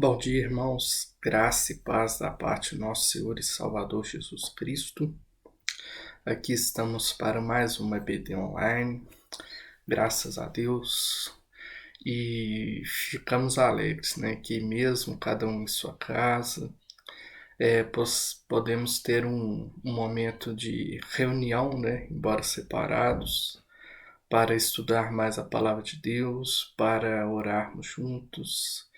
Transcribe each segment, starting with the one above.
Bom dia, irmãos. Graça e paz da parte do nosso Senhor e Salvador Jesus Cristo. Aqui estamos para mais uma EBD online, graças a Deus. E ficamos alegres, né? Que mesmo cada um em sua casa, podemos ter um momento de reunião, né? Embora separados, para estudar mais a Palavra de Deus, para orarmos juntos.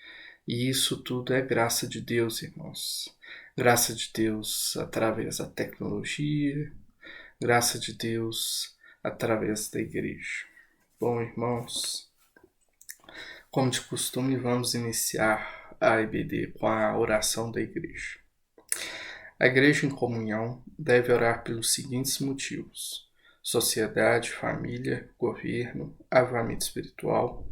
E isso tudo é graça de Deus, irmãos. Graça de Deus através da tecnologia, graça de Deus através da igreja. Bom, irmãos, como de costume, vamos iniciar a EBD com a oração da igreja. A igreja em comunhão deve orar pelos seguintes motivos: sociedade, família, governo, avivamento espiritual,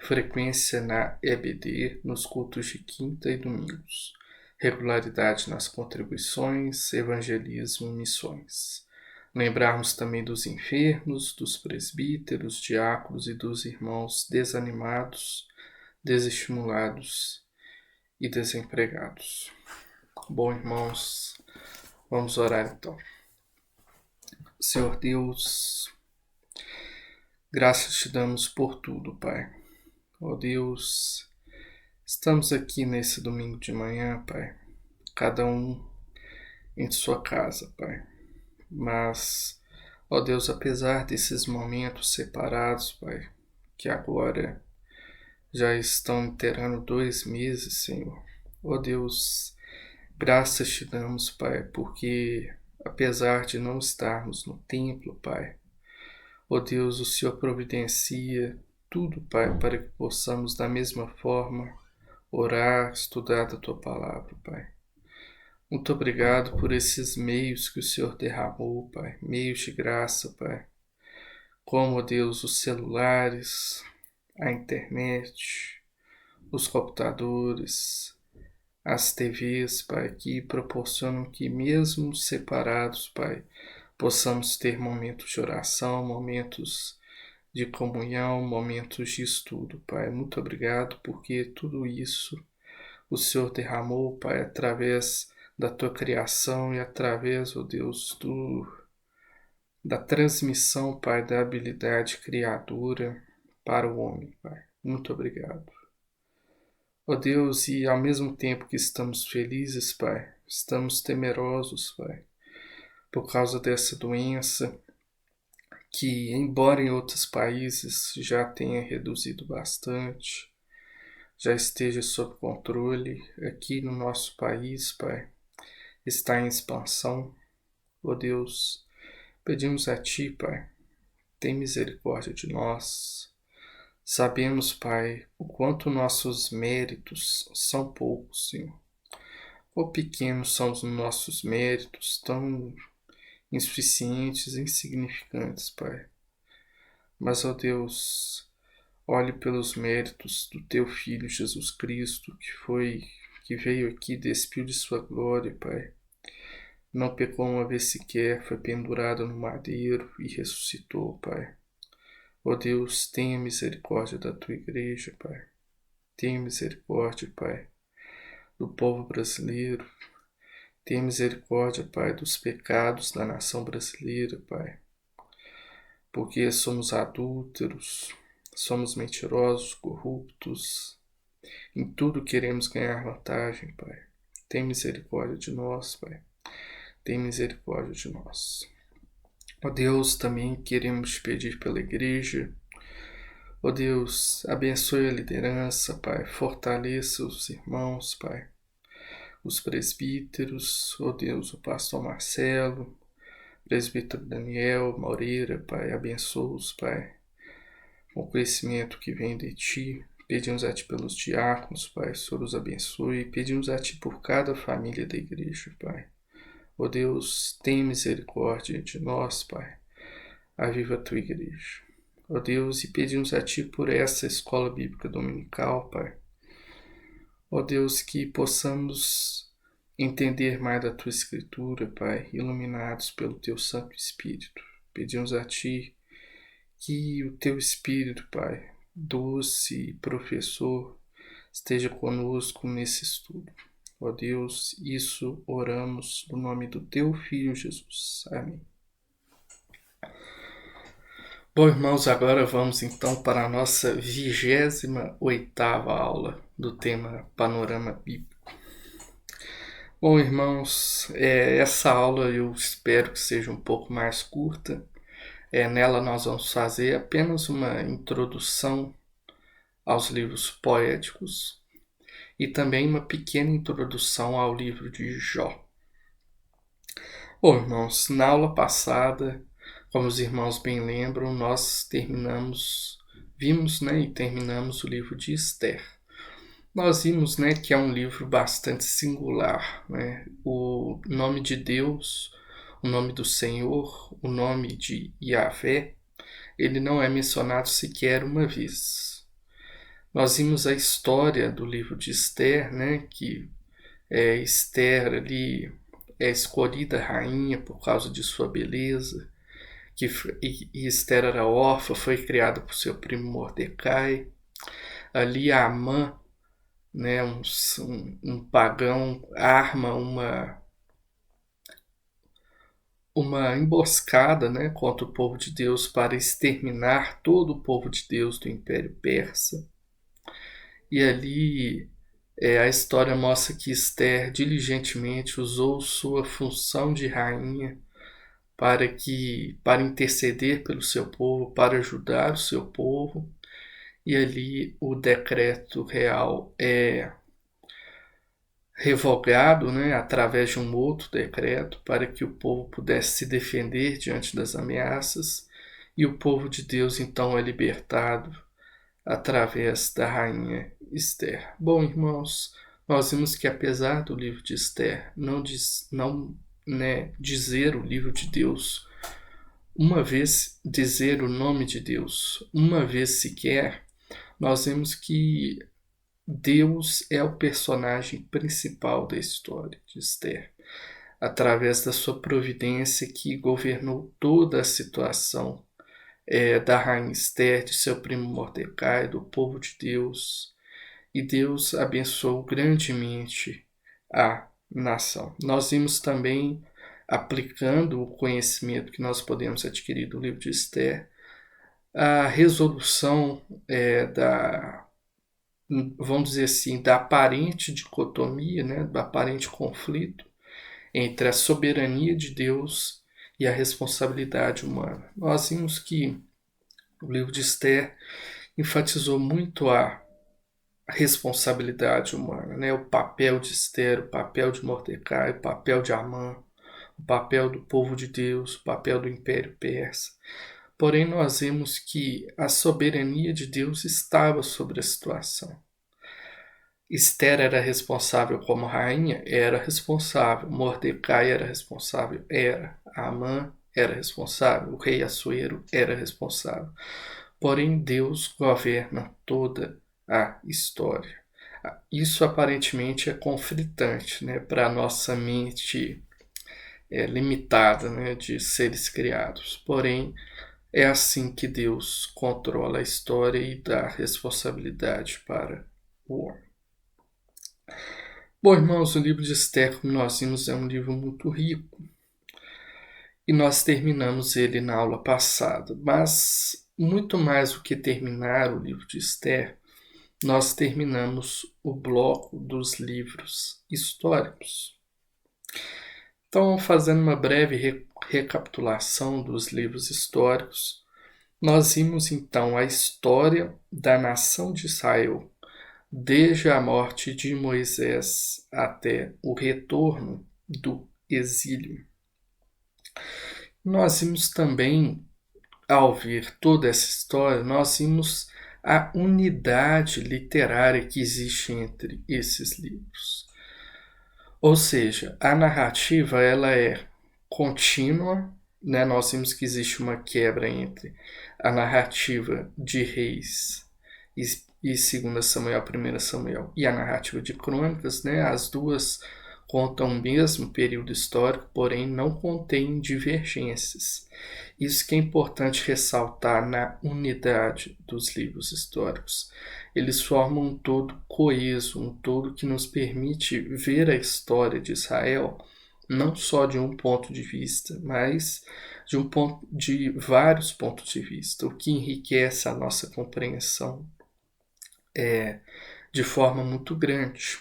frequência na EBD nos cultos de quinta e domingos, regularidade nas contribuições, evangelismo, missões. Lembrarmos também dos enfermos, dos presbíteros, diáconos e dos irmãos desanimados, desestimulados e desempregados. Bom, irmãos, vamos orar então. Senhor Deus, graças te damos por tudo, Pai. Ó Deus, estamos aqui nesse domingo de manhã, Pai, cada um em sua casa, Pai. Mas, ó Deus, apesar desses momentos separados, Pai, que agora já estão inteirando 2 meses, Senhor. Ó Deus, graças te damos, Pai, porque apesar de não estarmos no templo, Pai, ó Deus, o Senhor providencia tudo, Pai, para que possamos da mesma forma orar, estudar da Tua Palavra, Pai. Muito obrigado por esses meios que o Senhor derramou, Pai, meios de graça, Pai, como, ó Deus, os celulares, a internet, os computadores, as TVs, Pai, que proporcionam que mesmo separados, Pai, possamos ter momentos de oração, momentos de comunhão, momentos de estudo, Pai. Muito obrigado porque tudo isso o Senhor derramou, Pai, através da Tua criação e através, ó Deus, da transmissão, Pai, da habilidade criadora para o homem, Pai. Muito obrigado. Ó Deus, e ao mesmo tempo que estamos felizes, Pai, estamos temerosos, Pai, por causa dessa doença que, embora em outros países já tenha reduzido bastante, já esteja sob controle, aqui no nosso país, Pai, está em expansão. Ó Deus, pedimos a Ti, Pai, tem misericórdia de nós. Sabemos, Pai, o quanto nossos méritos são poucos, Senhor. Quão pequenos são os nossos méritos, tão insuficientes, insignificantes, Pai. Mas, ó Deus, olhe pelos méritos do Teu Filho Jesus Cristo, que veio aqui, despiu de sua glória, Pai. Não pecou uma vez sequer, foi pendurado no madeiro e ressuscitou, Pai. Ó Deus, tenha misericórdia da Tua igreja, Pai. Tenha misericórdia, Pai, do povo brasileiro. Tenha misericórdia, Pai, dos pecados da nação brasileira, Pai. Porque somos adúlteros, somos mentirosos, corruptos. Em tudo queremos ganhar vantagem, Pai. Tem misericórdia de nós, Pai. Tem misericórdia de nós. Ó Deus, também queremos te pedir pela igreja. Ó Deus, abençoe a liderança, Pai. Fortaleça os irmãos, Pai. Os presbíteros, ó Deus, o pastor Marcelo, presbítero Daniel, Moreira, Pai. Abençoa-os, Pai, com o conhecimento que vem de Ti. Pedimos a Ti pelos diáconos, Pai. O Senhor os abençoe. Pedimos a Ti por cada família da igreja, Pai. Ó Deus, tem misericórdia de nós, Pai. Aviva a Tua igreja. Ó Deus, e pedimos a Ti por essa escola bíblica dominical, Pai. Ó Deus, que possamos entender mais da Tua Escritura, Pai, iluminados pelo Teu Santo Espírito. Pedimos a Ti que o Teu Espírito, Pai, doce professor, esteja conosco nesse estudo. Ó Deus, isso oramos no nome do Teu Filho Jesus. Amém. Bom, irmãos, agora vamos então para a nossa 28ª aula do tema Panorama Bíblico. Bom, irmãos, essa aula eu espero que seja um pouco mais curta. Nela nós vamos fazer apenas uma introdução aos livros poéticos e também uma pequena introdução ao livro de Jó. Bom, irmãos, na aula passada, como os irmãos bem lembram, nós vimos e terminamos o livro de Esther. Nós vimos que é um livro bastante singular. O nome de Deus, o nome do Senhor, o nome de Yahvé, ele não é mencionado sequer uma vez. Nós vimos a história do livro de Esther, que Esther ali é escolhida rainha por causa de sua beleza, e Esther era órfã, foi criada por seu primo Mordecai. Ali Amã, um pagão, arma uma emboscada contra o povo de Deus para exterminar todo o povo de Deus do Império Persa. E ali a história mostra que Esther diligentemente usou sua função de rainha para interceder pelo seu povo, para ajudar o seu povo. E ali o decreto real é revogado através de um outro decreto para que o povo pudesse se defender diante das ameaças, e o povo de Deus então é libertado através da rainha Esther. Bom, irmãos, nós vimos que apesar do livro de Esther não dizer o livro de Deus uma vez, dizer o nome de Deus uma vez sequer, nós vemos que Deus é o personagem principal da história de Esther, através da sua providência que governou toda a situação da rainha Esther, de seu primo Mordecai, do povo de Deus, e Deus abençoou grandemente a nação. Nós vimos também, aplicando o conhecimento que nós podemos adquirir do livro de Esther, a resolução vamos dizer assim, da aparente dicotomia, do aparente conflito entre a soberania de Deus e a responsabilidade humana. Nós vimos que o livro de Esther enfatizou muito a responsabilidade humana, o papel de Esther, o papel de Mordecai, o papel de Amã, o papel do povo de Deus, o papel do Império Persa. Porém, nós vemos que a soberania de Deus estava sobre a situação. Esther era responsável como rainha? Era responsável. Mordecai era responsável? Era. Amã era responsável. O rei Assuero era responsável. Porém, Deus governa toda a história. Isso aparentemente é conflitante para a nossa mente limitada de seres criados. Porém, é assim que Deus controla a história e dá responsabilidade para o homem. Bom, irmãos, o livro de Esther, como nós vimos, é um livro muito rico. E nós terminamos ele na aula passada. Mas, muito mais do que terminar o livro de Esther, nós terminamos o bloco dos livros históricos. Então, fazendo uma breve recapitulação dos livros históricos, nós vimos então a história da nação de Israel, desde a morte de Moisés até o retorno do exílio. Nós vimos também, ao ver toda essa história, nós vimos a unidade literária que existe entre esses livros. Ou seja, a narrativa ela é contínua, nós vimos que existe uma quebra entre a narrativa de Reis e 2 Samuel, 1 Samuel e a narrativa de Crônicas, as duas contam o mesmo período histórico, porém não contêm divergências. Isso que é importante ressaltar na unidade dos livros históricos. eles formam um todo coeso, um todo que nos permite ver a história de Israel não só de um ponto de vista, mas de vários pontos de vista, o que enriquece a nossa compreensão de forma muito grande.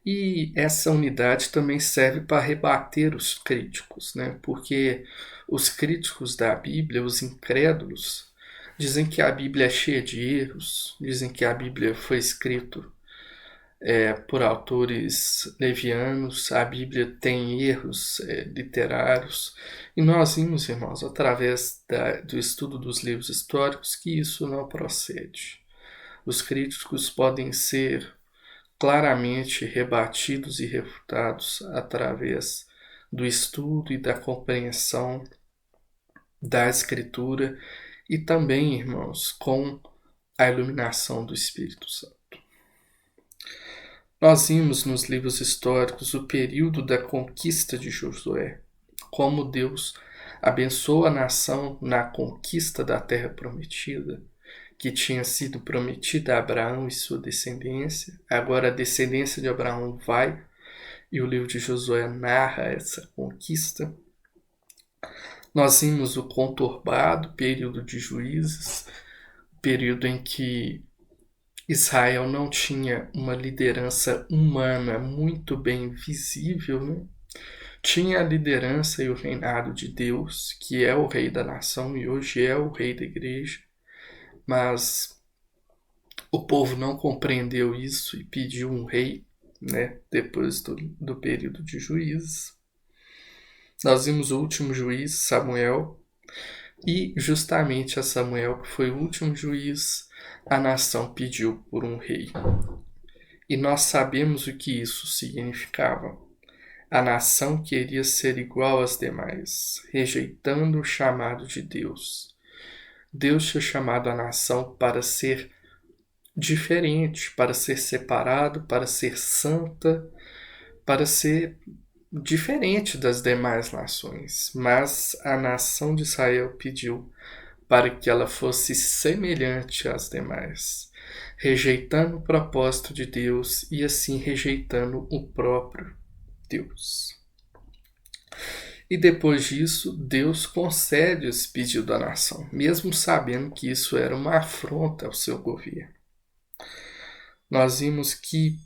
E essa unidade também serve para rebater os críticos, né? Porque os críticos da Bíblia, os incrédulos, dizem que a Bíblia é cheia de erros, dizem que a Bíblia foi escrita por autores levianos, a Bíblia tem erros literários, e nós vimos, irmãos, através do estudo dos livros históricos, que isso não procede. Os críticos podem ser claramente rebatidos e refutados através do estudo e da compreensão da Escritura e também, irmãos, com a iluminação do Espírito Santo. Nós vimos nos livros históricos o período da conquista de Josué, como Deus abençoou a nação na conquista da terra prometida, que tinha sido prometida a Abraão e sua descendência. Agora a descendência de Abraão vai, e o livro de Josué narra essa conquista. Nós vimos o conturbado período de Juízes, período em que Israel não tinha uma liderança humana muito bem visível, né? Tinha a liderança e o reinado de Deus, que é o rei da nação e hoje é o rei da igreja, mas o povo não compreendeu isso e pediu um rei, né? Depois do período de Juízes. Nós vimos o último juiz, Samuel, e justamente a Samuel, que foi o último juiz, a nação pediu por um rei. E nós sabemos o que isso significava. A nação queria ser igual às demais, rejeitando o chamado de Deus. Deus tinha chamado a nação para ser diferente, para ser separado, para ser santa, para ser diferente das demais nações. Mas a nação de Israel pediu para que ela fosse semelhante às demais, rejeitando o propósito de Deus e assim rejeitando o próprio Deus. E depois disso, Deus concede esse pedido à nação, mesmo sabendo que isso era uma afronta ao seu governo. Nós vimos que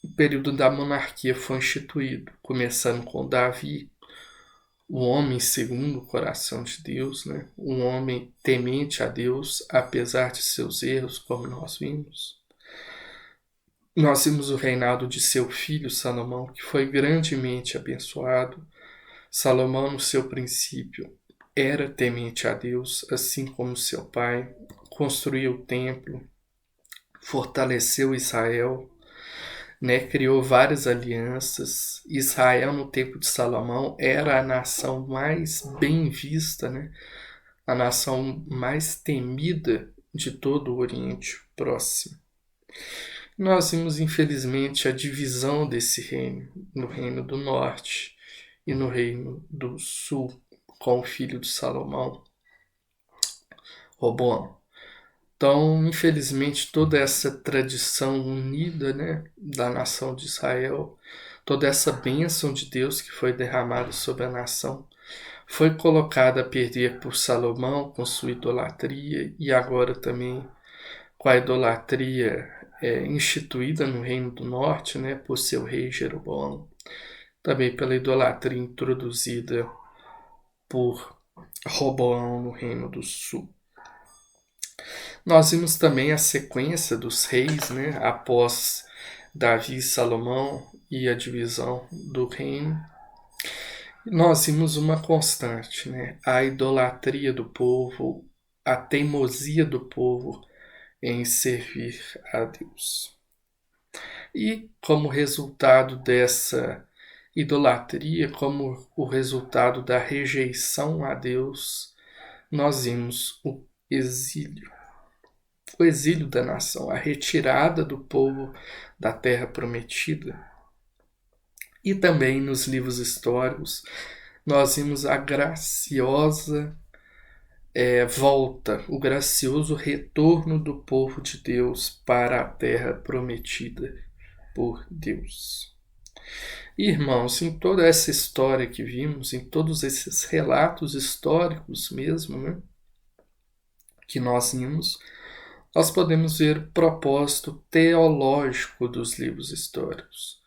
o período da monarquia foi instituído, começando com Davi, o homem segundo o coração de Deus, né? Um homem temente a Deus, apesar de seus erros, como nós vimos. Nós vimos o reinado de seu filho Salomão, que foi grandemente abençoado. Salomão, no seu princípio, era temente a Deus, assim como seu pai, construiu o templo, fortaleceu Israel, né, criou várias alianças. Israel, no tempo de Salomão, era a nação mais bem vista, né, a nação mais temida de todo o Oriente Próximo. Nós vimos, infelizmente, a divisão desse reino, no reino do norte e no reino do sul, com o filho de Salomão, Roboão. Então, infelizmente, toda essa tradição unida, né, da nação de Israel, toda essa bênção de Deus que foi derramada sobre a nação, foi colocada a perder por Salomão com sua idolatria e agora também com a idolatria instituída no Reino do Norte, né, por seu rei Jeroboão, também pela idolatria introduzida por Roboão no Reino do Sul. Nós vimos também a sequência dos reis, né, após Davi e Salomão e a divisão do reino. Nós vimos uma constante, né, a idolatria do povo, a teimosia do povo em servir a Deus. E como resultado dessa idolatria, como o resultado da rejeição a Deus, nós vimos o exílio da nação, a retirada do povo da terra prometida. E também nos livros históricos nós vimos a graciosa volta, o gracioso retorno do povo de Deus para a terra prometida por Deus. Irmãos, em toda essa história que vimos, em todos esses relatos históricos mesmo, né, que nós vimos, nós podemos ver o propósito teológico dos livros históricos.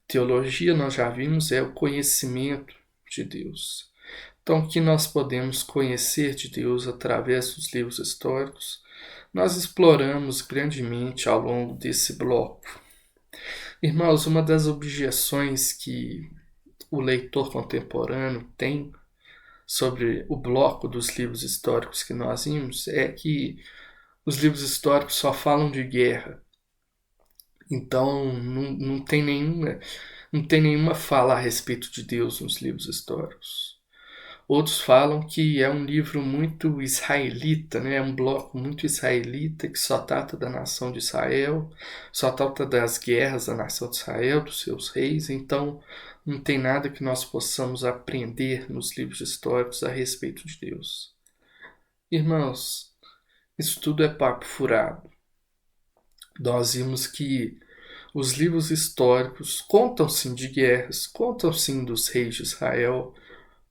Teologia, nós já vimos, é o conhecimento de Deus. Então, o que nós podemos conhecer de Deus através dos livros históricos, nós exploramos grandemente ao longo desse bloco. Irmãos, uma das objeções que o leitor contemporâneo tem sobre o bloco dos livros históricos que nós vimos é que os livros históricos só falam de guerra. Então, não tem nenhuma fala a respeito de Deus nos livros históricos. Outros falam que é um livro muito israelita, né? É um bloco muito israelita que só trata da nação de Israel, só trata das guerras da nação de Israel, dos seus reis. Então, não tem nada que nós possamos aprender nos livros históricos a respeito de Deus. Irmãos, isso tudo é papo furado. Nós vimos que os livros históricos contam sim de guerras, contam sim dos reis de Israel,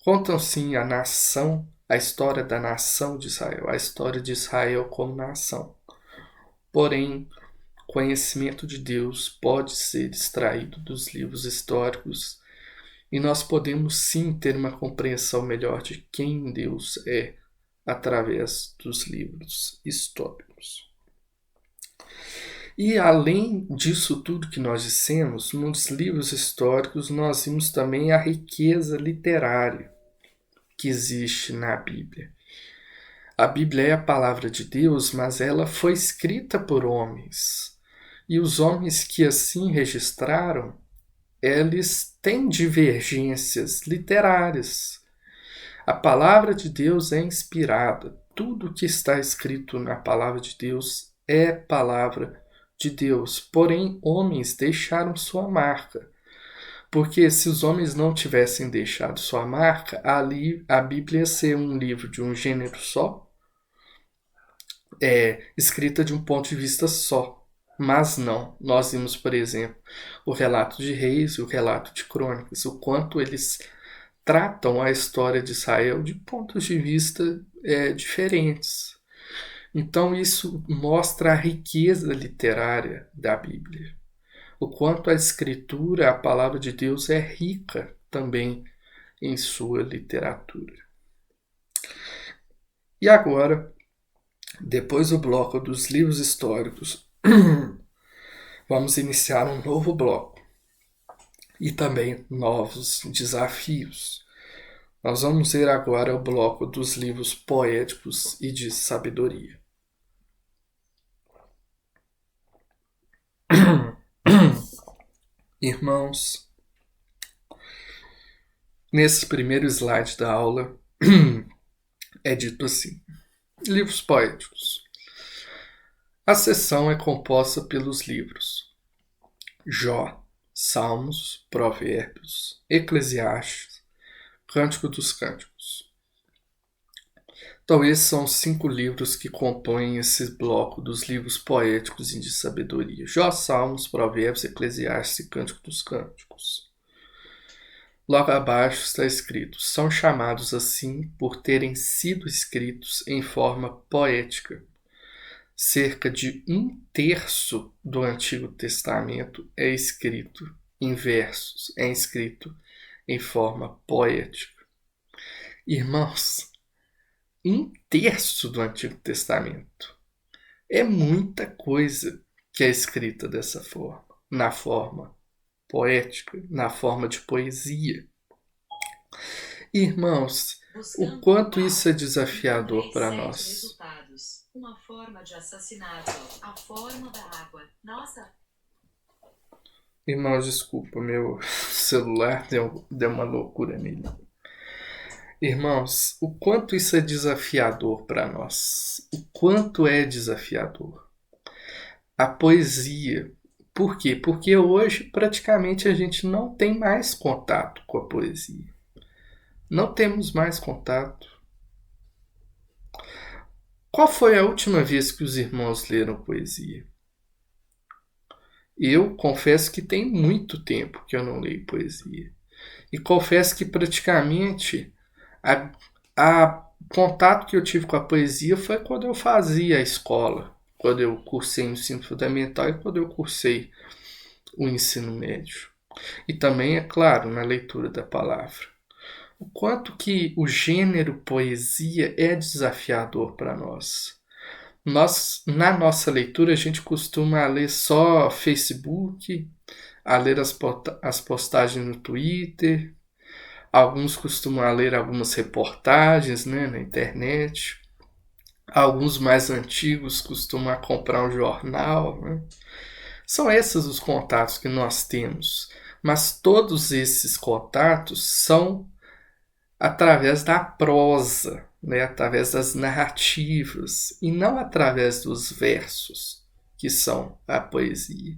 contam sim a nação, a história da nação de Israel, a história de Israel como nação. Porém, o conhecimento de Deus pode ser extraído dos livros históricos e nós podemos sim ter uma compreensão melhor de quem Deus é através dos livros históricos. E além disso tudo que nós dissemos, nos livros históricos nós vimos também a riqueza literária que existe na Bíblia. A Bíblia é a palavra de Deus, mas ela foi escrita por homens. E os homens que assim registraram, eles têm divergências literárias. A palavra de Deus é inspirada. Tudo que está escrito na palavra de Deus é palavra de Deus. Porém, homens deixaram sua marca. Porque se os homens não tivessem deixado sua marca, ali a Bíblia ia ser um livro de um gênero só, escrita de um ponto de vista só. Mas não. Nós vimos, por exemplo, o relato de Reis e o relato de Crônicas, o quanto eles tratam a história de Israel de pontos de vista diferentes. Então isso mostra a riqueza literária da Bíblia. O quanto a Escritura, a palavra de Deus, é rica também em sua literatura. E agora, depois do bloco dos livros históricos, vamos iniciar um novo bloco e também novos desafios. Nós vamos ver agora o bloco dos livros poéticos e de sabedoria. Irmãos, nesse primeiro slide da aula é dito assim: livros poéticos. A seção é composta pelos livros Jó, Salmos, Provérbios, Eclesiastes, Cântico dos Cânticos. Então esses são os 5 livros que compõem esse bloco dos livros poéticos e de sabedoria. Jó, Salmos, Provérbios, Eclesiastes e Cântico dos Cânticos. Logo abaixo está escrito: são chamados assim por terem sido escritos em forma poética. Cerca de 1/3 do Antigo Testamento é escrito em versos, é escrito em forma poética. Irmãos, 1/3 do Antigo Testamento é muita coisa que é escrita dessa forma, na forma poética, na forma de poesia. Irmãos, o quanto isso é desafiador para nós. Uma forma de assassinato, a forma da água. Nossa. Irmãos, desculpa, meu celular deu uma loucura nele. Irmãos, o quanto isso é desafiador para nós. O quanto é desafiador. A poesia. Por quê? Porque hoje praticamente a gente não tem mais contato com a poesia. Não temos mais contato. Qual foi a última vez que os irmãos leram poesia? Eu confesso que tem muito tempo que eu não leio poesia. E confesso que praticamente a, a contato que eu tive com a poesia foi quando eu fazia a escola, quando eu cursei o ensino fundamental e quando eu cursei o ensino médio. E também, é claro, na leitura da palavra. O quanto que o gênero poesia é desafiador para nós. Na nossa leitura, a gente costuma ler só Facebook, a ler as postagens no Twitter, alguns costumam ler algumas reportagens, né, na internet, alguns mais antigos costumam comprar um jornal. Né? São esses os contatos que nós temos, mas todos esses contatos são através da prosa, né? Através das narrativas, e não através dos versos, que são a poesia.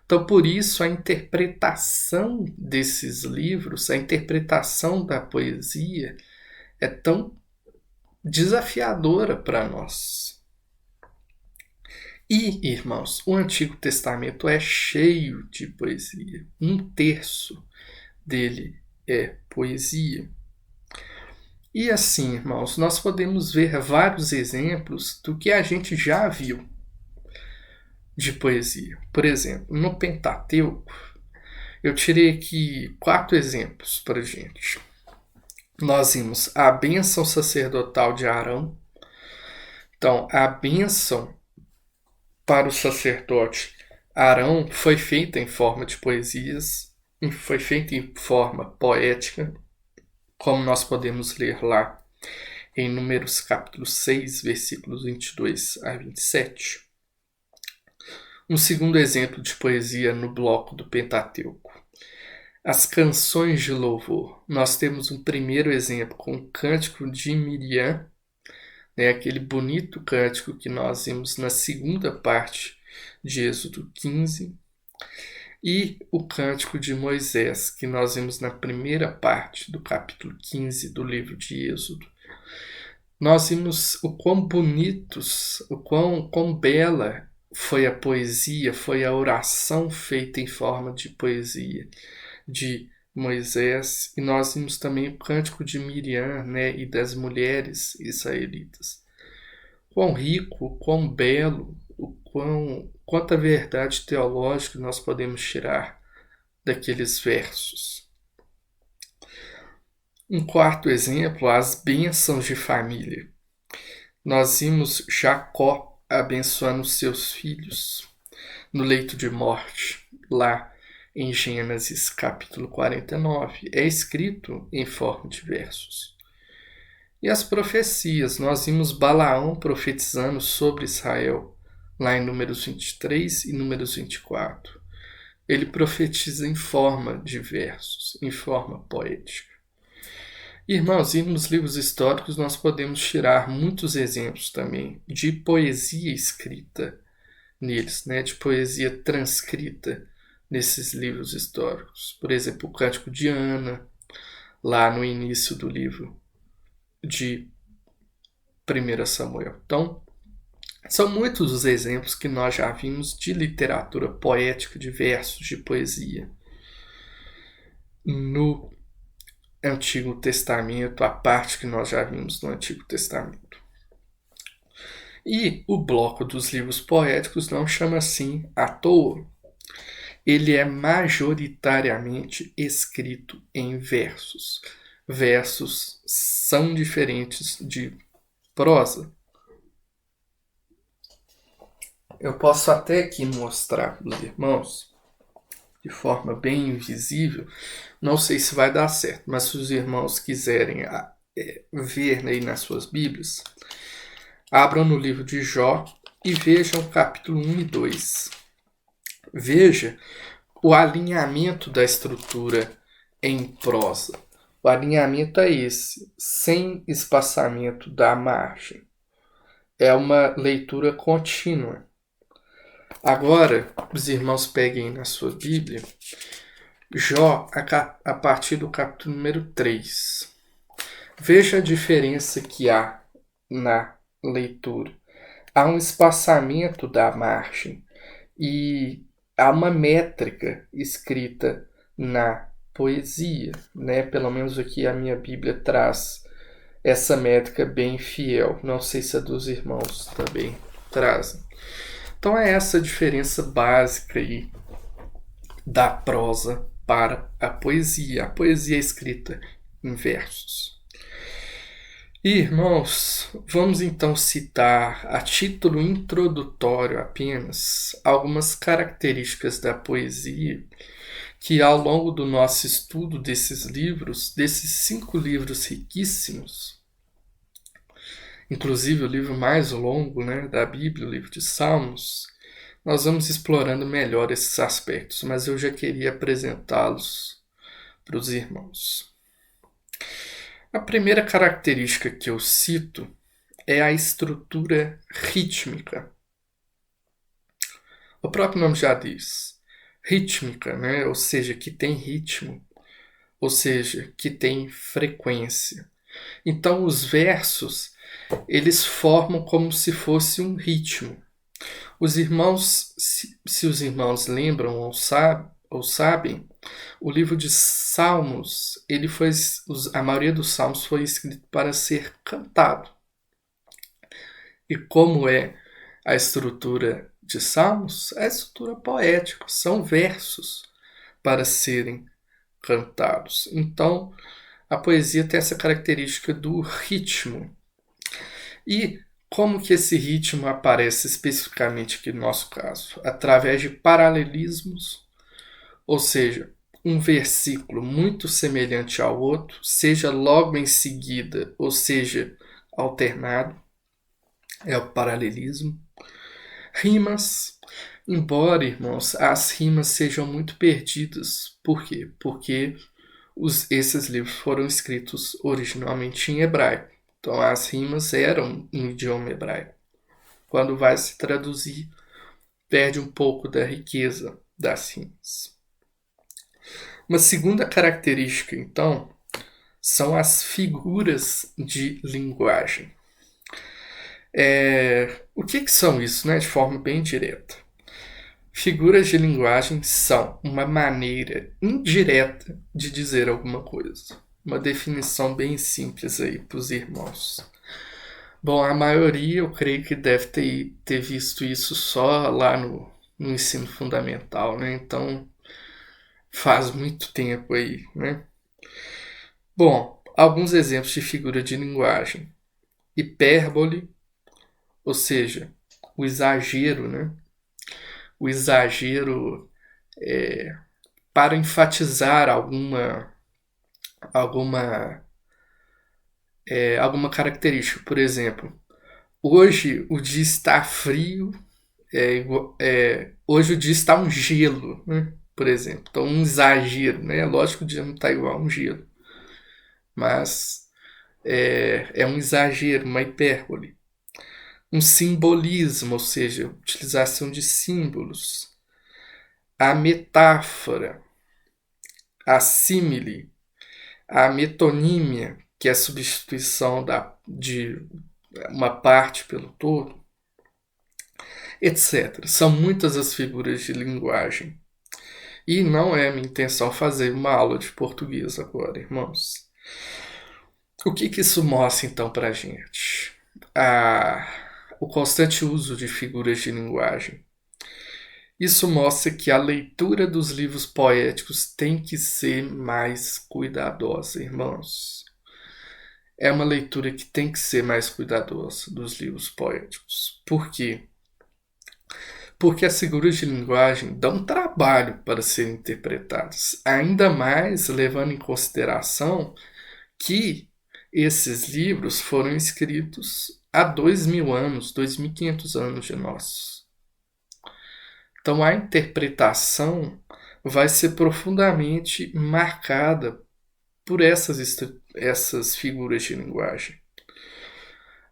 Então, por isso, a interpretação desses livros, a interpretação da poesia, é tão desafiadora para nós. E, irmãos, o Antigo Testamento é cheio de poesia. 1/3 dele é poesia. E assim, irmãos, nós podemos ver vários exemplos do que a gente já viu de poesia. Por exemplo, no Pentateuco, eu tirei aqui 4 exemplos para a gente. Nós vimos a bênção sacerdotal de Arão. Então, a bênção para o sacerdote Arão foi feita em forma de poesias, foi feita em forma poética, como nós podemos ler lá em Números capítulo 6, versículos 22 a 27. Um segundo exemplo de poesia no bloco do Pentateuco. As canções de louvor. Nós temos um primeiro exemplo com o cântico de Miriam, né, aquele bonito cântico que nós vimos na segunda parte de Êxodo 15, e o cântico de Moisés, que nós vimos na primeira parte do capítulo 15 do livro de Êxodo. Nós vimos o quão bonitos, quão bela foi a poesia, foi a oração feita em forma de poesia de Moisés, e nós vimos também o cântico de Miriam, né, e das mulheres israelitas. Quão rico, quão belo, quanta verdade teológica nós podemos tirar daqueles versos. Um quarto exemplo, as bênçãos de família. Nós vimos Jacó abençoando seus filhos no leito de morte, lá em Gênesis capítulo 49. É escrito em forma de versos. E as profecias, nós vimos Balaão profetizando sobre Israel, lá em Números 23 e Números 24. Ele profetiza em forma de versos, em forma poética. Irmãos, e nos livros históricos nós podemos tirar muitos exemplos também de poesia escrita neles, né? De poesia transcrita nesses livros históricos. Por exemplo, o Cântico de Ana, lá no início do livro de 1 Samuel. Então, são muitos os exemplos que nós já vimos de literatura poética, de versos, de poesia no Antigo Testamento, a parte que nós já vimos no Antigo Testamento. E o bloco dos livros poéticos não chama assim à toa. Ele é majoritariamente escrito em versos. Versos são diferentes de prosa. Eu posso até aqui mostrar para os irmãos, de forma bem invisível, não sei se vai dar certo, mas se os irmãos quiserem ver aí nas suas Bíblias, abram no livro de Jó e vejam o capítulo 1 e 2. Veja o alinhamento da estrutura em prosa. O alinhamento é esse, sem espaçamento da margem. É uma leitura contínua. Agora, os irmãos peguem na sua Bíblia Jó a partir do capítulo número 3. Veja a diferença que há na leitura. Há um espaçamento da margem e há uma métrica escrita na poesia, né? Pelo menos aqui a minha Bíblia traz essa métrica bem fiel. Não sei se a dos irmãos também trazem. Então é essa a diferença básica aí da prosa para a poesia. A poesia é escrita em versos. E, irmãos, vamos então citar a título introdutório apenas algumas características da poesia que ao longo do nosso estudo desses livros, desses 5 livros riquíssimos, inclusive o livro mais longo, né, da Bíblia, o livro de Salmos, nós vamos explorando melhor esses aspectos, mas eu já queria apresentá-los para os irmãos. A primeira característica que eu cito é a estrutura rítmica. O próprio nome já diz. Rítmica, né? Ou seja, que tem ritmo, ou seja, que tem frequência. Então, os versos, eles formam como se fosse um ritmo. Os irmãos, se os irmãos lembram ou sabem, o livro de Salmos, a maioria dos salmos foi escrito para ser cantado. E como é a estrutura de salmos? É a estrutura poética, são versos para serem cantados. Então, a poesia tem essa característica do ritmo. E como que esse ritmo aparece especificamente aqui no nosso caso? Através de paralelismos, ou seja, um versículo muito semelhante ao outro, seja logo em seguida, ou seja, alternado, é o paralelismo. Rimas, embora, irmãos, as rimas sejam muito perdidas. Por quê? Porque esses livros foram escritos originalmente em hebraico. Então as rimas eram em idioma hebraico. Quando vai se traduzir, perde um pouco da riqueza das rimas. Uma segunda característica, então, são as figuras de linguagem. O que são isso, né? De forma bem direta. Figuras de linguagem são uma maneira indireta de dizer alguma coisa. Uma definição bem simples aí para os irmãos. Bom, a maioria eu creio que deve ter visto isso só lá no ensino fundamental, né? Então faz muito tempo aí, né? Bom, alguns exemplos de figura de linguagem. Hipérbole, ou seja, o exagero, né? O exagero para enfatizar alguma característica. Por exemplo, hoje o dia está frio, hoje o dia está um gelo, né? Por exemplo. Então, um exagero, né? Lógico que o dia não está igual a um gelo, mas é um exagero, uma hipérbole. Um simbolismo, ou seja, utilização de símbolos. A metáfora, a símile, a metonímia, que é a substituição de uma parte pelo todo, etc. São muitas as figuras de linguagem. E não é minha intenção fazer uma aula de português agora, irmãos. O que isso mostra então para a gente? O constante uso de figuras de linguagem. Isso mostra que a leitura dos livros poéticos tem que ser mais cuidadosa, irmãos. É uma leitura que tem que ser mais cuidadosa dos livros poéticos. Por quê? Porque as figuras de linguagem dão trabalho para serem interpretadas, ainda mais levando em consideração que esses livros foram escritos há 2.000 anos, 2.500 anos de nós. Então a interpretação vai ser profundamente marcada por essas figuras de linguagem.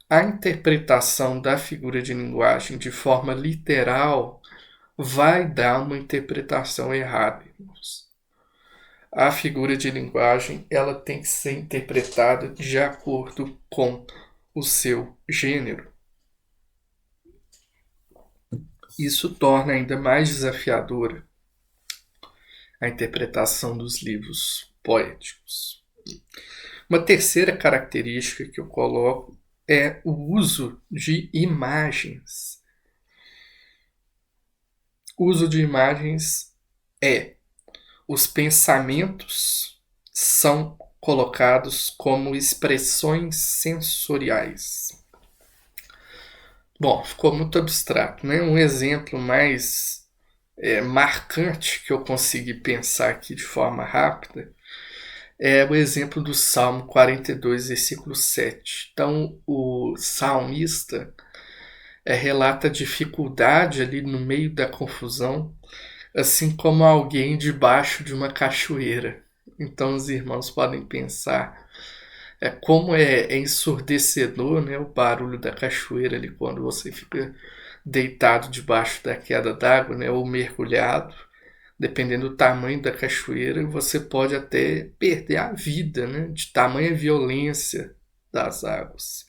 A interpretação da figura de linguagem de forma literal vai dar uma interpretação errada, irmãos. A figura de linguagem tem que ser interpretada de acordo com o seu gênero. Isso torna ainda mais desafiadora a interpretação dos livros poéticos. Uma terceira característica que eu coloco é o uso de imagens. O uso de imagens é: os pensamentos são colocados como expressões sensoriais. Bom, ficou muito abstrato, né? Um exemplo mais marcante que eu consegui pensar aqui de forma rápida é o exemplo do Salmo 42, versículo 7. Então, o salmista relata a dificuldade ali no meio da confusão, assim como alguém debaixo de uma cachoeira. Então, os irmãos podem pensar como é ensurdecedor, né, o barulho da cachoeira ali quando você fica deitado debaixo da queda d'água, né, ou mergulhado. Dependendo do tamanho da cachoeira, você pode até perder a vida, né, de tamanha violência das águas.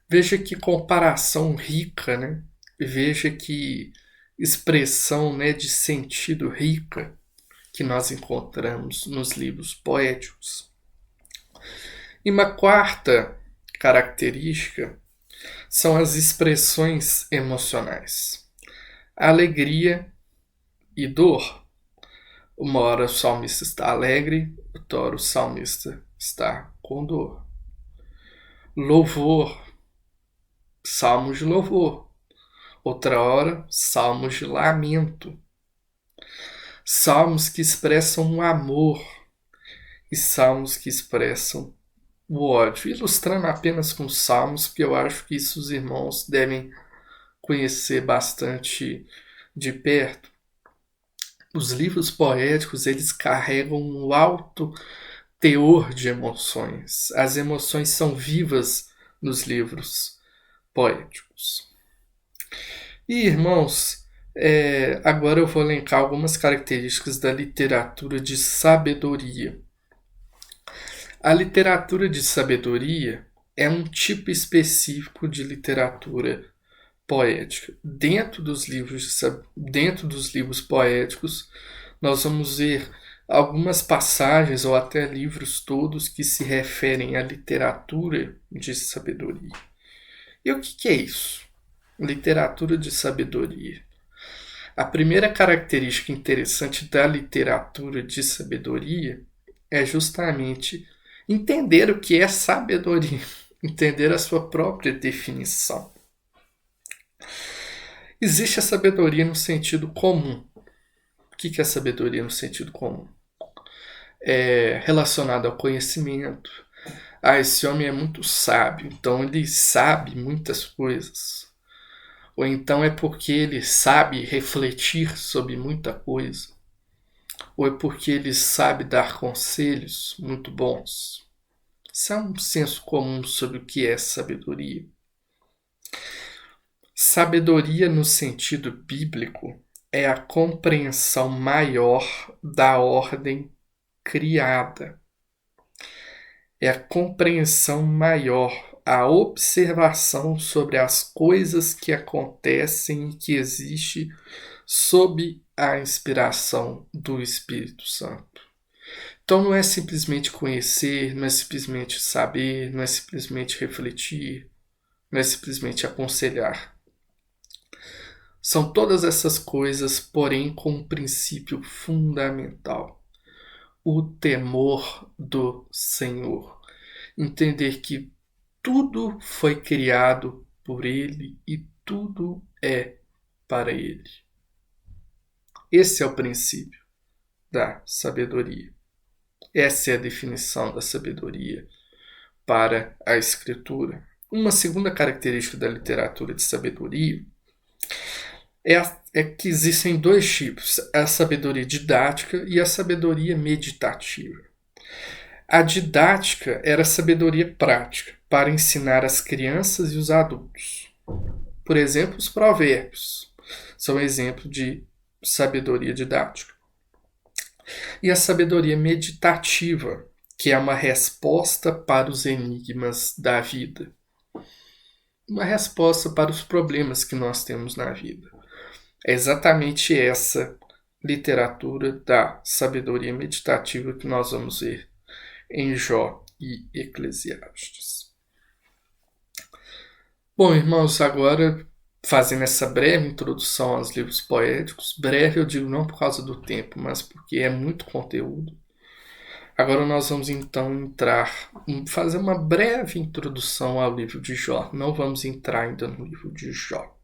Veja que comparação rica, né? Veja que expressão, né, de sentido rica que nós encontramos nos livros poéticos. E uma quarta característica são as expressões emocionais. Alegria e dor. Uma hora o salmista está alegre, outra hora o salmista está com dor. Louvor, salmos de louvor. Outra hora, salmos de lamento. Salmos que expressam o amor e salmos que expressam o ódio. Ilustrando apenas com salmos, porque eu acho que isso os irmãos devem conhecer bastante de perto. Os livros poéticos, eles carregam um alto teor de emoções. As emoções são vivas nos livros poéticos. E, irmãos, agora eu vou elencar algumas características da literatura de sabedoria. A literatura de sabedoria é um tipo específico de literatura poética. Dentro dos livros poéticos, nós vamos ver algumas passagens ou até livros todos que se referem à literatura de sabedoria. E o que é isso? Literatura de sabedoria. A primeira característica interessante da literatura de sabedoria é justamente entender o que é sabedoria, entender a sua própria definição. Existe a sabedoria no sentido comum. O que é a sabedoria no sentido comum? É relacionado ao conhecimento. Esse homem é muito sábio, então ele sabe muitas coisas. Ou então é porque ele sabe refletir sobre muita coisa. Ou é porque ele sabe dar conselhos muito bons. Isso é um senso comum sobre o que é sabedoria. Sabedoria no sentido bíblico é a compreensão maior da ordem criada. É a compreensão maior, a observação sobre as coisas que acontecem e que existem sob a inspiração do Espírito Santo. Então não é simplesmente conhecer, não é simplesmente saber, não é simplesmente refletir, não é simplesmente aconselhar. São todas essas coisas, porém com um princípio fundamental: o temor do Senhor. Entender que tudo foi criado por Ele e tudo é para Ele. Esse é o princípio da sabedoria. Essa é a definição da sabedoria para a Escritura. Uma segunda característica da literatura de sabedoria é que existem dois tipos: a sabedoria didática e a sabedoria meditativa. A didática era a sabedoria prática para ensinar as crianças e os adultos. Por exemplo, os provérbios são exemplo de sabedoria didática. E a sabedoria meditativa, que é uma resposta para os enigmas da vida. uma resposta para os problemas que nós temos na vida. É exatamente essa literatura da sabedoria meditativa que nós vamos ver em Jó e Eclesiastes. Bom, irmãos, agora fazendo essa breve introdução aos livros poéticos, breve eu digo não por causa do tempo, mas porque é muito conteúdo. Agora nós vamos então fazer uma breve introdução ao livro de Jó. Não vamos entrar ainda no livro de Jó.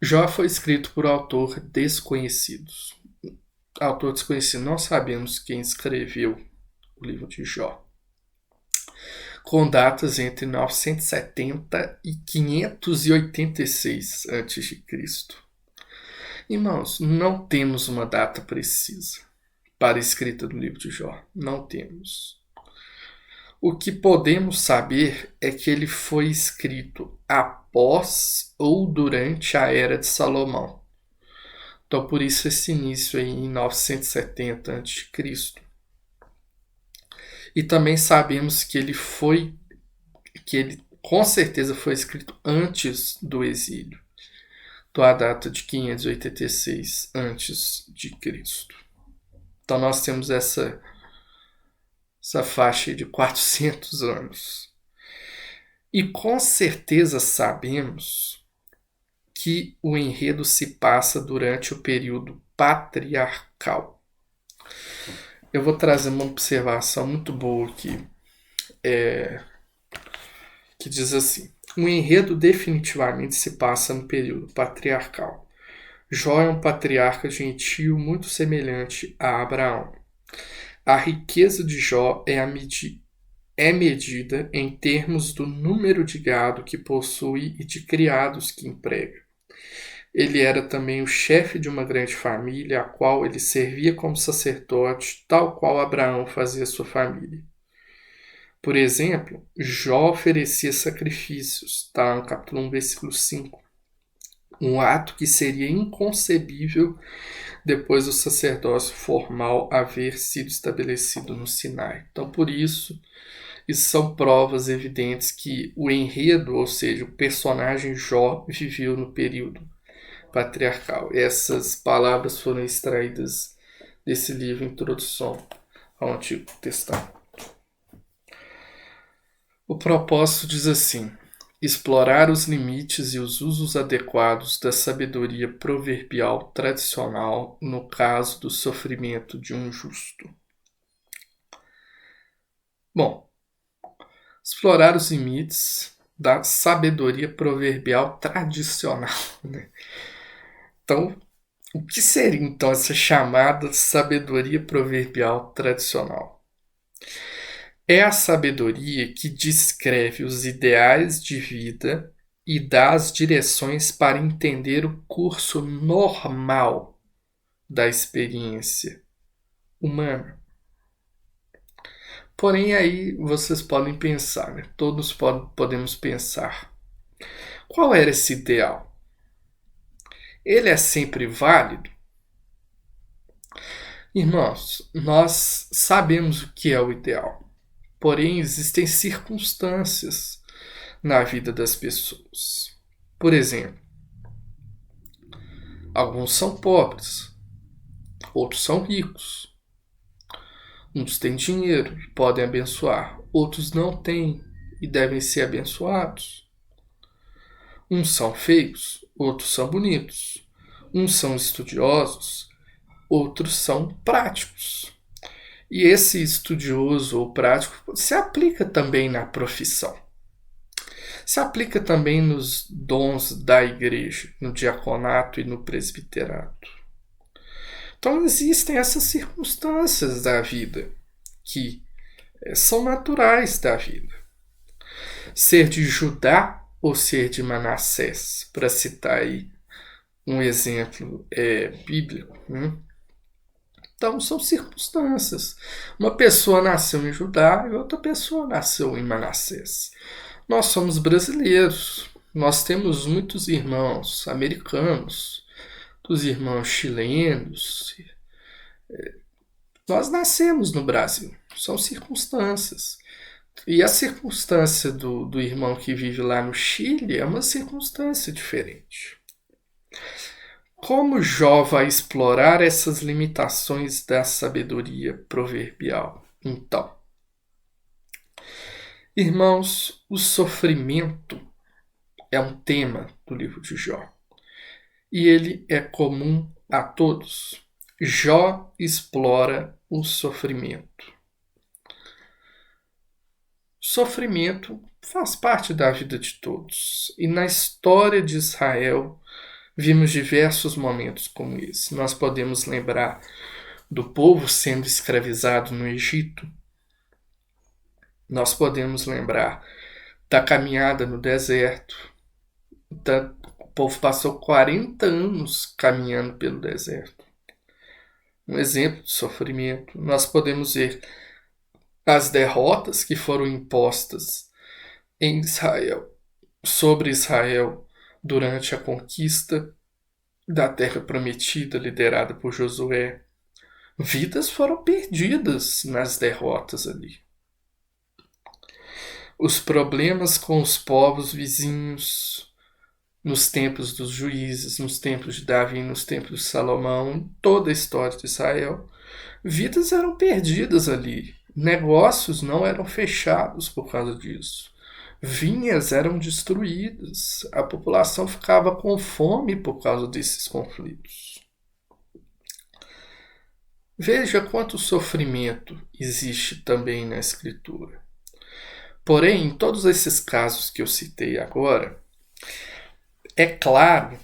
Jó foi escrito por autor desconhecido. Autor desconhecido, não sabemos quem escreveu o livro de Jó. Com datas entre 970 e 586 a.C. Irmãos, não temos uma data precisa para a escrita do livro de Jó. Não temos. O que podemos saber é que ele foi escrito após ou durante a Era de Salomão. Então, por isso esse início aí em 970 a.C. E também sabemos que ele com certeza foi escrito antes do exílio. Então, a data de 586 a.C. Então nós temos essa faixa de 400 anos. E com certeza sabemos que o enredo se passa durante o período patriarcal. Eu vou trazer uma observação muito boa aqui, que diz assim: o enredo definitivamente se passa no período patriarcal. Jó é um patriarca gentio muito semelhante a Abraão. A riqueza de Jó é medida em termos do número de gado que possui e de criados que emprega. Ele era também o chefe de uma grande família, a qual ele servia como sacerdote, tal qual Abraão fazia sua família. Por exemplo, Jó oferecia sacrifícios, está no capítulo 1, versículo 5. Um ato que seria inconcebível depois do sacerdócio formal haver sido estabelecido no Sinai. Então, por isso são provas evidentes que o enredo, ou seja, o personagem Jó, viveu no período patriarcal. Essas palavras foram extraídas desse livro Introdução ao Antigo Testamento. O propósito diz assim: explorar os limites e os usos adequados da sabedoria proverbial tradicional no caso do sofrimento de um justo. Bom, explorar os limites da sabedoria proverbial tradicional, né? Então, o que seria então essa chamada sabedoria proverbial tradicional? É a sabedoria que descreve os ideais de vida e dá as direções para entender o curso normal da experiência humana. Porém, aí vocês podem pensar, né? Todos podemos pensar. Qual era esse ideal? Ele é sempre válido? Irmãos, nós sabemos o que é o ideal. Porém, existem circunstâncias na vida das pessoas. Por exemplo, alguns são pobres, outros são ricos. Uns têm dinheiro e podem abençoar, outros não têm e devem ser abençoados. Uns são feios, outros são bonitos. Uns são estudiosos, outros são práticos. E esse estudioso ou prático se aplica também na profissão. Se aplica também nos dons da igreja, no diaconato e no presbiterato. Então existem essas circunstâncias da vida que são naturais da vida. Ser de Judá ou ser de Manassés, para citar aí um exemplo bíblico. Então são circunstâncias. Uma pessoa nasceu em Judá e outra pessoa nasceu em Manassés. Nós somos brasileiros. Nós temos muitos irmãos americanos, dos irmãos chilenos. Nós nascemos no Brasil. São circunstâncias. E a circunstância do irmão que vive lá no Chile é uma circunstância diferente. Como Jó vai explorar essas limitações da sabedoria proverbial? Então, irmãos, o sofrimento é um tema do livro de Jó. E ele é comum a todos. Jó explora o sofrimento. Sofrimento faz parte da vida de todos. E na história de Israel, vimos diversos momentos como esse. Nós podemos lembrar do povo sendo escravizado no Egito. Nós podemos lembrar da caminhada no deserto. O povo passou 40 anos caminhando pelo deserto. Um exemplo de sofrimento. Nós podemos ver as derrotas que foram impostas em Israel, sobre Israel, durante a conquista da Terra Prometida, liderada por Josué. Vidas foram perdidas nas derrotas ali. Os problemas com os povos vizinhos, nos tempos dos juízes, nos tempos de Davi, nos tempos de Salomão, em toda a história de Israel, vidas eram perdidas ali. Negócios não eram fechados por causa disso. Vinhas eram destruídas. A população ficava com fome por causa desses conflitos. Veja quanto sofrimento existe também na Escritura. Porém, em todos esses casos que eu citei agora, é claro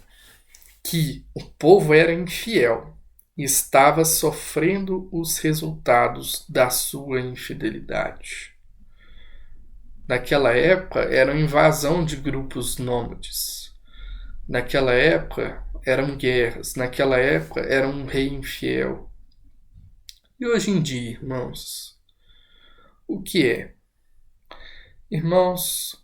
que o povo era infiel e estava sofrendo os resultados da sua infidelidade. Naquela época, era uma invasão de grupos nômades. Naquela época, eram guerras. Naquela época, era um rei infiel. E hoje em dia, irmãos, o que é? Irmãos,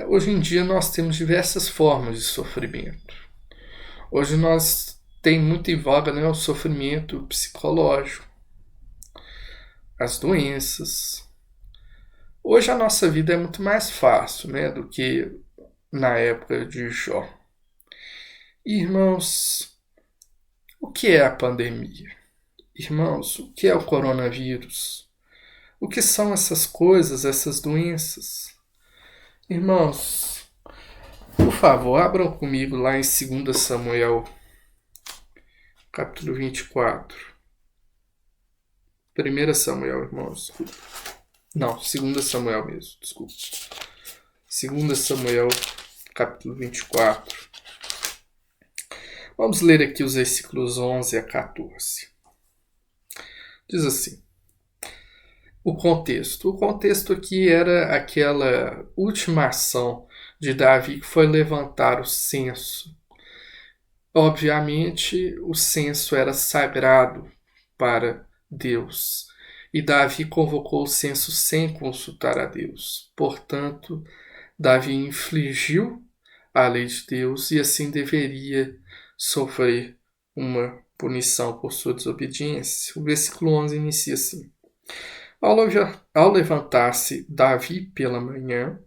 hoje em dia nós temos diversas formas de sofrimento. Hoje nós tem muito em voga, né, o sofrimento psicológico, as doenças. Hoje a nossa vida é muito mais fácil, né, do que na época de Jó. Irmãos, o que é a pandemia? Irmãos, o que é o coronavírus? O que são essas coisas, essas doenças? Irmãos, por favor, abram comigo lá em 2 Samuel, capítulo 24. 1 Samuel, irmãos, desculpa. Não, 2 Samuel mesmo, desculpa. 2 Samuel, capítulo 24. Vamos ler aqui os versículos 11 a 14. Diz assim. O contexto aqui era aquela última ação de Davi que foi levantar o censo. Obviamente, o censo era sagrado para Deus e Davi convocou o censo sem consultar a Deus. Portanto, Davi infligiu a lei de Deus e assim deveria sofrer uma punição por sua desobediência. O versículo 11 inicia assim. Ao levantar-se Davi pela manhã,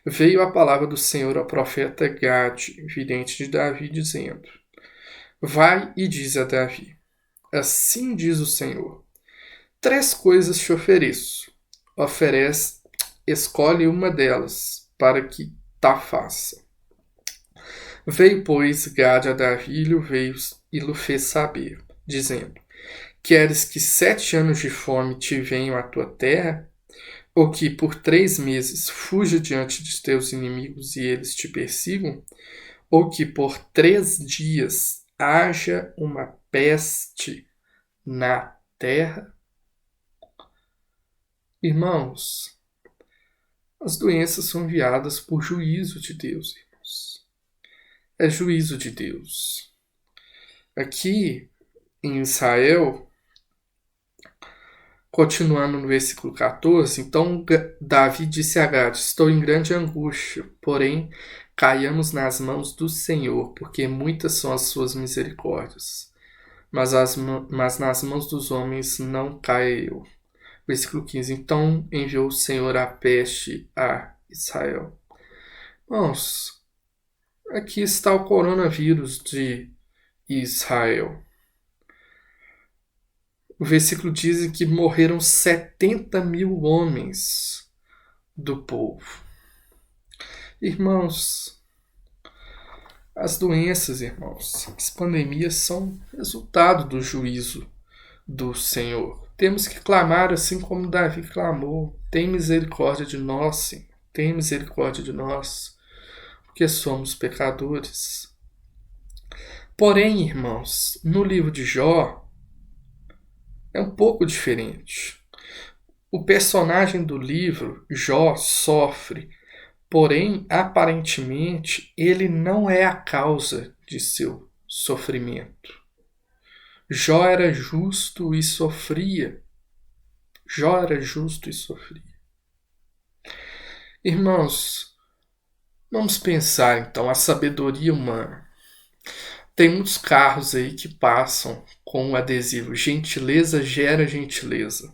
veio a palavra do Senhor ao profeta Gade, vidente de Davi, dizendo: Vai e diz a Davi: Assim diz o Senhor: 3 coisas te ofereço. Escolhe uma delas, para que ta faça. Veio, pois, Gade a Davi e lhe fez saber, dizendo: Queres que 7 anos de fome te venham à tua terra? Ou que por 3 meses fuja diante de teus inimigos e eles te persigam? Ou que por 3 dias haja uma peste na terra? Irmãos, as doenças são enviadas por juízo de Deus, irmãos. É juízo de Deus. Aqui em Israel, continuando no versículo 14, então Davi disse a Gade: Estou em grande angústia, porém caiamos nas mãos do Senhor, porque muitas são as suas misericórdias. Mas nas mãos dos homens não caio eu. Versículo 15. Então enviou o Senhor a peste a Israel. Irmãos, aqui está o coronavírus de Israel. O versículo diz que morreram 70 mil homens do povo. Irmãos, as doenças, irmãos, as pandemias são resultado do juízo do Senhor. Temos que clamar assim como Davi clamou: tem misericórdia de nós, Senhor, tem misericórdia de nós, porque somos pecadores. Porém, irmãos, no livro de Jó é um pouco diferente. O personagem do livro, Jó, sofre, porém, aparentemente, ele não é a causa de seu sofrimento. Jó era justo e sofria. Jó era justo e sofria. Irmãos, vamos pensar então a sabedoria humana. Tem muitos carros aí que passam com o adesivo gentileza gera gentileza.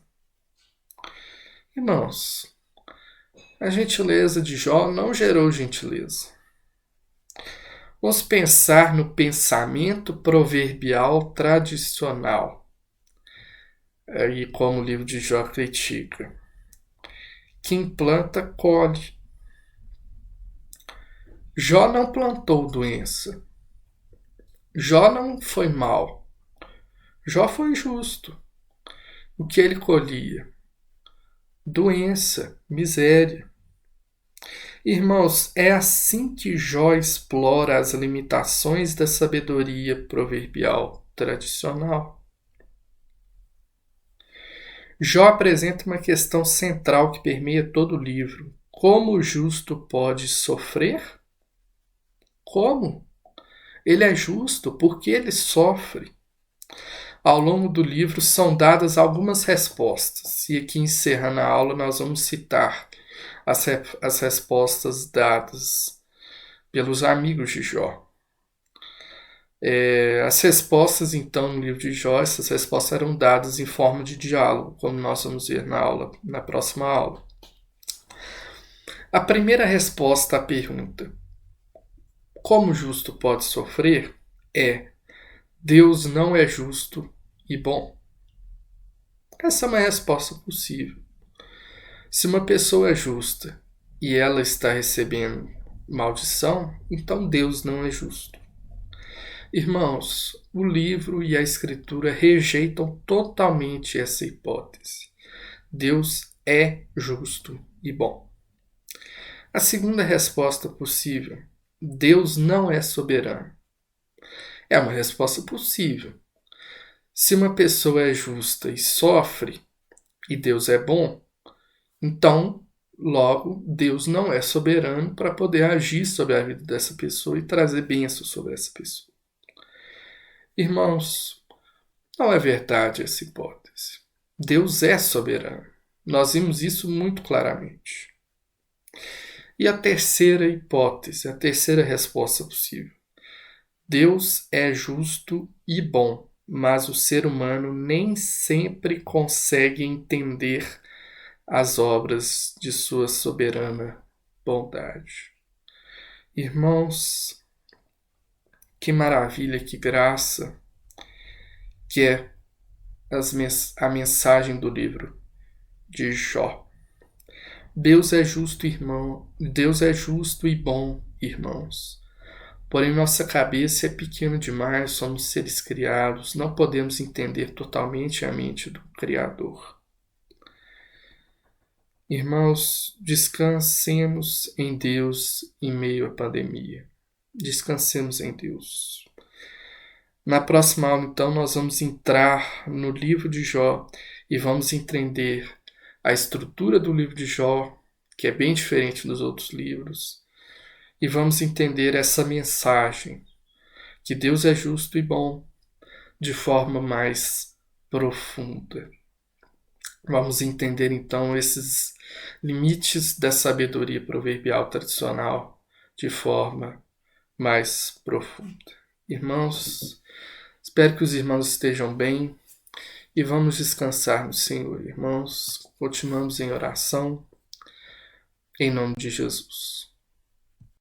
Irmãos, a gentileza de Jó não gerou gentileza. Vamos pensar no pensamento proverbial tradicional. E como o livro de Jó critica. Quem planta, colhe. Jó não plantou doença. Jó não foi mal. Jó foi justo. O que ele colhia? Doença, miséria. Irmãos, é assim que Jó explora as limitações da sabedoria proverbial tradicional. Jó apresenta uma questão central que permeia todo o livro. Como o justo pode sofrer? Como? Ele é justo porque ele sofre. Ao longo do livro são dadas algumas respostas, e aqui encerrando a aula nós vamos citar as respostas dadas pelos amigos de Jó. As respostas, então, no livro de Jó, essas respostas eram dadas em forma de diálogo, como nós vamos ver na próxima aula. A primeira resposta à pergunta, como o justo pode sofrer, é: Deus não é justo e bom. Essa é uma resposta possível. Se uma pessoa é justa e ela está recebendo maldição, então Deus não é justo. Irmãos, o livro e a escritura rejeitam totalmente essa hipótese. Deus é justo e bom. A segunda resposta possível: Deus não é soberano. É uma resposta possível. Se uma pessoa é justa e sofre, e Deus é bom, então, logo, Deus não é soberano para poder agir sobre a vida dessa pessoa e trazer bênção sobre essa pessoa. Irmãos, não é verdade essa hipótese. Deus é soberano. Nós vimos isso muito claramente. E a terceira hipótese, a terceira resposta possível: Deus é justo e bom, mas o ser humano nem sempre consegue entender as obras de sua soberana bondade. Irmãos, que maravilha, que graça que é a mensagem do livro de Jó. Deus é justo, irmão. Deus é justo e bom, irmãos. Porém, nossa cabeça é pequena demais, somos seres criados, não podemos entender totalmente a mente do Criador. Irmãos, descansemos em Deus em meio à pandemia. Descansemos em Deus. Na próxima aula, então, nós vamos entrar no livro de Jó e vamos entender a estrutura do livro de Jó, que é bem diferente dos outros livros, e vamos entender essa mensagem, que Deus é justo e bom, de forma mais profunda. Vamos entender, então, esses limites da sabedoria proverbial tradicional de forma mais profunda. Irmãos, espero que os irmãos estejam bem E vamos descansar no Senhor, irmãos. Continuamos em oração, em nome de Jesus.